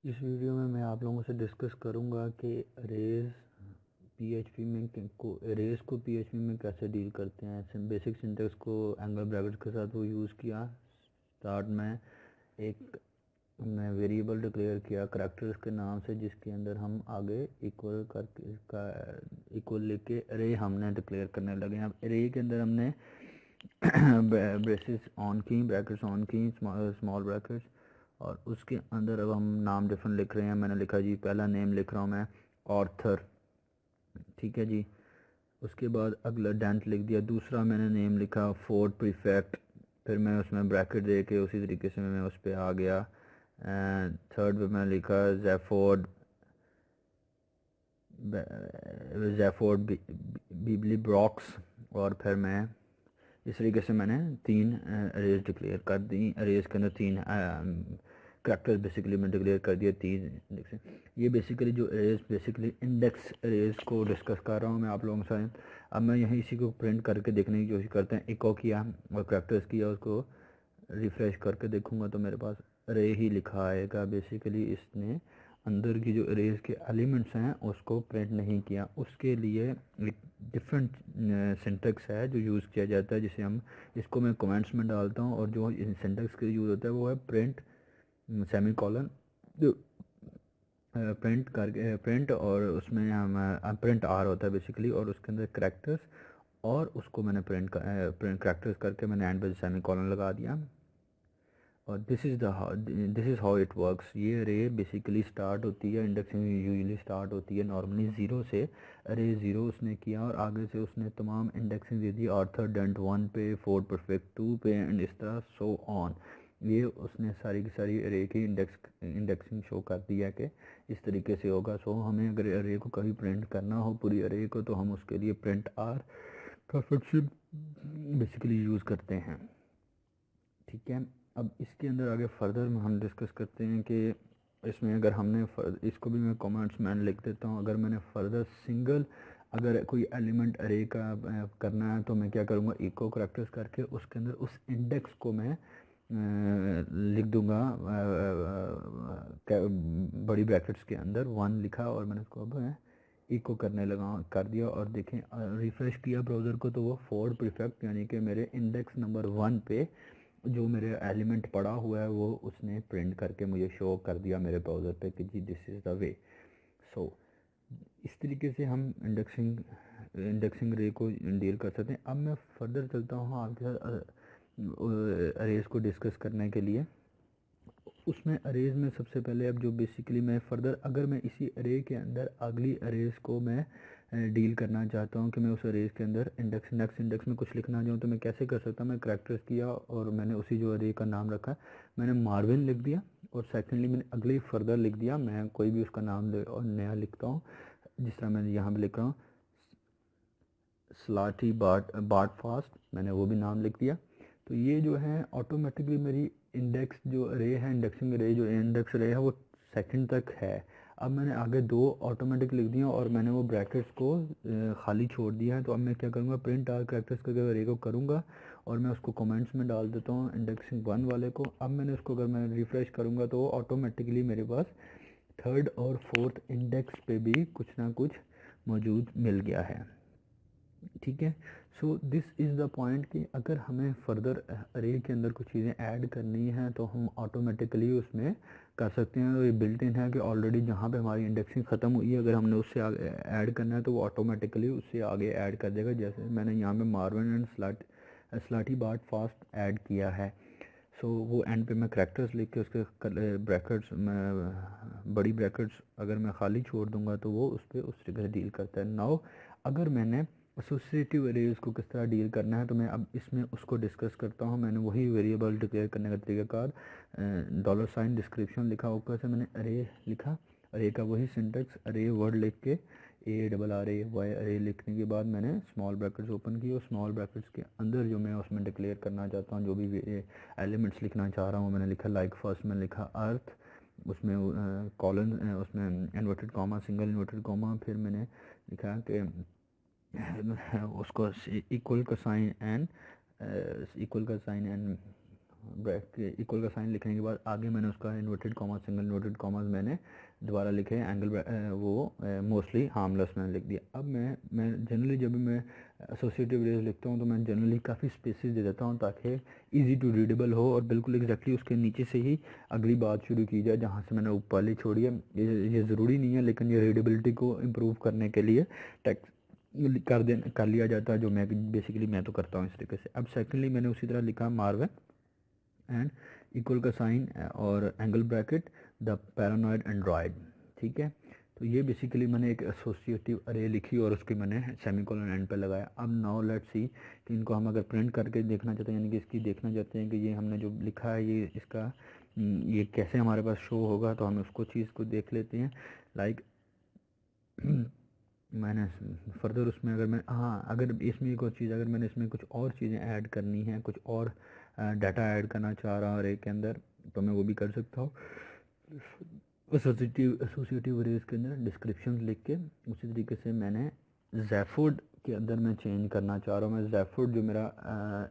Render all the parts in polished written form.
इस वीडियो में मैं आप लोगों से डिस्कस करूंगा कि अरेज पीएचपी में अरेज को पीएचपी में कैसे डील करते हैं। बेसिक सिंटेक्स को एंगल ब्रैकेट के साथ वो यूज़ किया। स्टार्ट में एक मैं वेरिएबल डिक्लेयर किया करैक्टर्स के नाम से, जिसके अंदर हम आगे इक्वल करके का इक्वल लेके अरे हमने डिक्लेयर करने लगे। अब अरे के अंदर हमने ब्रेसेस ऑन की, ब्रैकेट्स ऑन की, स्मॉल ब्रैकेट्स, और उसके अंदर अब हम नाम डिफरेंट लिख रहे हैं। मैंने लिखा जी, पहला नेम लिख रहा हूँ मैं ऑर्थर, ठीक है जी। उसके बाद अगला डेंट लिख दिया। दूसरा मैंने नेम लिखा फोर्ड प्रीफेक्ट, फिर मैं उसमें ब्रैकेट दे के उसी तरीके से मैं उस पर आ गया। थर्ड पे मैंने लिखा जेफोर्ड बीबली ब्रॉक्स, और फिर मैं इस तरीके से मैंने 3 अरेज डिक्लेयर कर दी। अरेज के अंदर 3 करैक्टर्स बेसिकली मैं डिक्लेयर कर दिया 3 इंडेक्स। ये बेसिकली जो अरेज बेसिकली इंडेक्स अरेज को डिस्कस कर रहा हूँ मैं आप लोगों के साथ। अब मैं यहीं इसी को प्रिंट करके देखने की कोशिश करते हैं। इको किया और करैक्टर्स किया, उसको रिफ़्रेश करके देखूँगा तो मेरे पास अरे ही लिखा आएगा। बेसिकली इसने अंदर की जो अरेज के एलिमेंट्स हैं उसको प्रिंट नहीं किया। उसके लिए एक डिफरेंट सिंटेक्स है जो यूज़ किया जाता है, जिसे हम इसको मैं कमेंट्स में डालता हूँ, और जो सिंटेक्स का यूज़ होता है वो है प्रिंट सेमी कॉलन, जो प्रिंट करके प्रिंट, और उसमें हम प्रिंट आर होता है बेसिकली, और उसके अंदर करैक्टर्स, और उसको मैंने प्रिंट करैक्टर्स करके मैंने एंड पे सेमी कॉलन लगा दिया। और this is how it works. ये अरे बेसिकली स्टार्ट होती है, इंडेक्सिंग यूजुअली स्टार्ट होती है नॉर्मली 0 से। अरे 0 उसने किया और आगे से उसने तमाम इंडेक्सिंग दे दी, ऑर्थर डेंट 1 पे, फोर्ड परफेक्ट 2 पे, एंड इस तरह सो ऑन। ये उसने सारी की सारी अरे की इंडेक्सिंग शो कर दिया कि इस तरीके से होगा। सो हमें अगर अरे को कभी प्रिंट करना हो पूरी अरे को, तो हम उसके लिए प्रिंट आर का फंक्शन बेसिकली यूज़ करते हैं, ठीक है। अब इसके अंदर आगे फर्दर में हम डिस्कस करते हैं कि इसमें अगर हमने इसको भी मैं कमेंट्स में लिख देता हूँ। अगर मैंने फर्दर सिंगल अगर कोई एलिमेंट अरे का करना है तो मैं क्या करूँगा, इको करैक्टर्स करके उसके अंदर उस इंडेक्स को मैं लिख दूँगा बड़ी ब्रैकेट्स के अंदर 1 लिखा, और मैंने उसको अब इको करने लगा कर दिया। और देखें रिफ़्रेश किया ब्राउज़र को तो वो फोर्ड प्रीफेक्ट यानी कि मेरे इंडेक्स नंबर 1 पे जो मेरे एलिमेंट पड़ा हुआ है वो उसने प्रिंट करके मुझे शो कर दिया मेरे ब्राउज़र पे कि जी दिस इज़ द वे। सो इस तरीके से हम इंडेक्सिंग रे को डील कर सकते हैं। अब मैं फर्दर चलता हूँ आपके साथ अरेज को डिस्कस करने के लिए। उसमें अरेज में सबसे पहले अब जो बेसिकली मैं फर्दर अगर मैं इसी अरे के अंदर अगली अरेज को मैं डील करना चाहता हूँ कि मैं उस अरेज के अंदर नेक्स्ट इंडेक्स में कुछ लिखना चाहूँ तो मैं कैसे कर सकता हूँ। मैं करैक्टर्स किया और मैंने उसी जो अरे का नाम रखा, मैंने मार्विन लिख दिया, और सेकेंडली मैंने अगले फर्दर लिख दिया, मैं कोई भी उसका नाम और नया लिखता हूँ। जिस तरह मैंने यहाँ पर लिख रहा हूँ स्लाटी बाट फास्ट, मैंने वो भी नाम लिख दिया। तो ये जो है ऑटोमेटिकली मेरी इंडेक्स जो रे है, इंडेक्सिंग रे जो इंडेक्स रे है वो सेकंड तक है। अब मैंने आगे 2 ऑटोमेटिक लिख दिया और मैंने वो ब्रैकेट्स को खाली छोड़ दिया है। तो अब मैं क्या करूँगा, प्रिंट आर करैक्टर्स करके रे को करूँगा और मैं उसको कमेंट्स में डाल देता हूँ इंडेक्सिंग 1 वाले को। अब मैंने उसको अगर मैं रिफ़्रेश करूँगा तो ऑटोमेटिकली मेरे पास थर्ड और फोर्थ इंडेक्स पे भी कुछ ना कुछ मौजूद मिल गया है, ठीक है। So this is the point कि अगर हमें फर्दर अरे के अंदर कुछ चीज़ें ऐड करनी हैं तो हम ऑटोमेटिकली उसमें कर सकते हैं। ये बिल्ट इन है कि ऑलरेडी जहाँ पे हमारी इंडेक्सिंग ख़त्म हुई है, अगर हमने उससे आगे ऐड करना है तो वो ऑटोमेटिकली उससे आगे ऐड कर देगा। जैसे मैंने यहाँ पे मार्विन एंड स्लाटी बाट फास्ट ऐड किया है। सो वो एंड पे मैं करैक्टर्स लिख के उसके ब्रैकेट्स में बड़ी ब्रैकेट्स अगर मैं खाली छोड़ दूंगा तो वो उस पर उस तरह डील करता है। नाउ अगर मैंने एसोसिएटिव अरेज को किस तरह डील करना है तो मैं अब इसमें उसको डिस्कस करता हूँ। मैंने वही वेरिएबल डिक्लेयर करने का तरीक़ाकार $साइन डिस्क्रिप्शन लिखा, ऊपर से मैंने अरे लिखा, अरे का वही सिंटेक्स अरे वर्ड लिख के ARRAY अरे लिखने के बाद मैंने स्मॉल ब्रैकेट्स ओपन की और स्मॉल ब्रैकेट्स के अंदर जो मैं उसमें डिक्लेयर करना चाहता हूँ जो भी एलिमेंट्स लिखना चाह रहा हूँ मैंने लिखा। लाइक फर्स्ट मैंने लिखा अर्थ, उसमें कॉलन उसमें inverted comma single inverted comma, फिर मैंने लिखा कि उसको इक्वल का साइन एंड ब्रैकेट इक्वल का साइन लिखने के बाद आगे मैंने उसका inverted comma single inverted commas मैंने दोबारा लिखे, एंगल वो मोस्टली हार्मलेस मैंने लिख दिया। अब मैं जनरली जब भी मैं एसोसिएटिव रेज लिखता हूँ तो मैं जनरली काफ़ी स्पेसेस दे देता हूँ ताकि इजी टू रीडेबल हो और बिल्कुल एग्जैक्टली उसके नीचे से ही अगली बात शुरू की जाए जहाँ से मैंने ऊपर वाली छोड़ी है। ये ज़रूरी नहीं है, लेकिन ये रीडेबिलिटी को इम्प्रूव करने के लिए टेक्स्ट कर लिया जाता है, जो मैं बेसिकली मैं तो करता हूँ इस तरीके से। अब सेकेंडली मैंने उसी तरह लिखा मार्वे एंड इक्वल का साइन और angle bracket the paranoid Android. ठीक है, तो ये बेसिकली मैंने एक एसोसिएटिव अरे लिखी और उसकी मैंने सेमीकोलन एंड पे लगाया। अब नाउ लेट्स सी कि इनको हम अगर प्रिंट करके देखना चाहते हैं, यानी कि इसकी देखना चाहते हैं कि ये हमने जो लिखा है ये इसका ये कैसे हमारे पास शो होगा, तो हम उसको चीज़ को देख लेते हैं। लाइक मैंने फर्दर उसमें अगर मैं अगर इसमें एक और चीज़, अगर मैंने इसमें कुछ और चीज़ें ऐड करनी है, कुछ और डाटा ऐड करना चाह रहा हूँ अरे के अंदर, तो मैं वो भी कर सकता हूँ। एसोसिएटिव अरेज के अंदर डिस्क्रिप्शन लिख के उसी तरीके से मैंने ज़ैफोर्ड के अंदर मैं चेंज करना चाह रहा हूँ। मैं ज़ैफोर्ड जो मेरा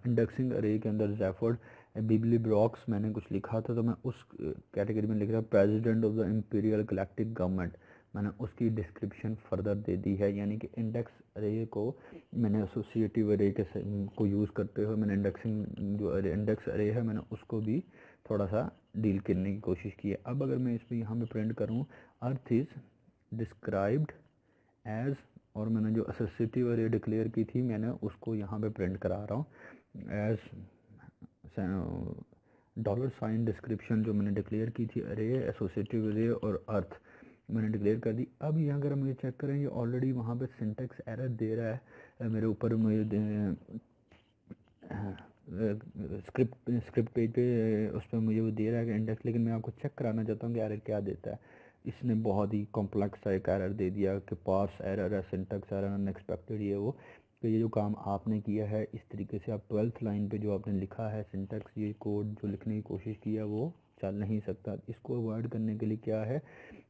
इंडेक्सिंग अरे के अंदर ज़ैफोर्ड बिब्लियोब्रॉक्स मैंने कुछ लिखा था, तो मैं उस कैटेगरी में लिख रहा हूँ president of the imperial galactic government. मैंने उसकी डिस्क्रिप्शन फर्दर दे दी है, यानी कि इंडेक्स अरे को मैंने एसोसिएटिव अरे के को यूज़ करते हुए मैंने इंडेक्सिंग जो इंडेक्स अरे है मैंने उसको भी थोड़ा सा डील करने की कोशिश की है। अब अगर मैं इस पर यहाँ पे प्रिंट करूँ अर्थ इज़ डिस्क्राइब्ड एज, और मैंने जो एसोसिएटिव अरे डिक्लेयर की थी मैंने उसको यहाँ पे प्रिंट करा रहा हूँ एज $साइन डिस्क्रिप्शन जो मैंने डिक्लेयर की थी अरे एसोसिएटिव अरे और अर्थ मैंने डिक्लेयर कर दी। अब यहाँ अगर हम ये चेक करें ये ऑलरेडी वहाँ पे सिंटेक्स एरर दे रहा है मेरे ऊपर, मुझे स्क्रिप्ट पेज पे उस पर मुझे वो दे रहा है कि इंडेक्स, लेकिन मैं आपको चेक कराना चाहता हूँ कि एरर क्या देता है। इसने बहुत ही कॉम्प्लेक्स सा एक एरर दे दिया कि पार्स एरर है, सिंटेक्स एरर, अनएक्सपेक्टेड ये वो। तो ये जो काम आपने किया है इस तरीके से आप 12th लाइन पे जो आपने लिखा है सिंटेक्स, ये कोड जो लिखने की कोशिश किया वो चल नहीं सकता। इसको अवॉइड करने के लिए क्या है,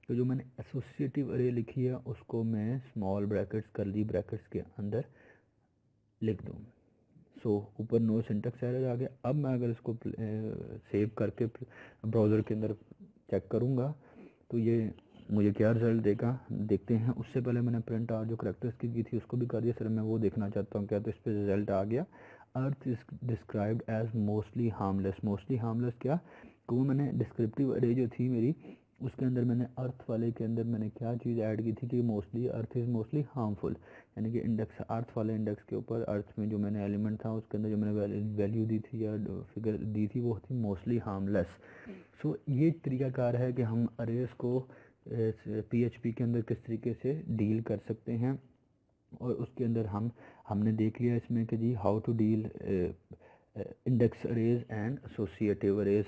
तो जो मैंने एसोसिएटिव अरे लिखी है उसको मैं स्मॉल ब्रैकेट्स कर्ली ब्रैकेट्स के अंदर लिख दूँ। सो ऊपर नो सिंटेक्स एरर आ गया। अब मैं अगर इसको सेव करके ब्राउज़र के अंदर चेक करूँगा तो ये मुझे क्या रिजल्ट देगा देखते हैं। उससे पहले मैंने प्रिंट आउट जो करेक्टर्स की थी उसको भी कर दिया सर, मैं वो देखना चाहता हूँ क्या, तो इस पर रिजल्ट आ गया earth is described as mostly harmless. Mostly harmless क्या, तो वो मैंने डिस्क्रिप्टिव अरे जो थी मेरी उसके अंदर मैंने अर्थ वाले के अंदर मैंने क्या चीज़ ऐड की थी कि mostly earth is mostly harmful, यानी कि इंडेक्स अर्थ वाले इंडेक्स के ऊपर अर्थ में जो मैंने एलिमेंट था उसके अंदर जो मैंने वैल्यू दी थी या फिगर दी थी वो थी मोस्टली हार्मलेस। सो ये तरीकाकार है कि हम अरेज को पीएचपी के अंदर किस तरीके से डील कर सकते हैं। और उसके अंदर हमने देख लिया इसमें कि जी how to deal index arrays and associative arrays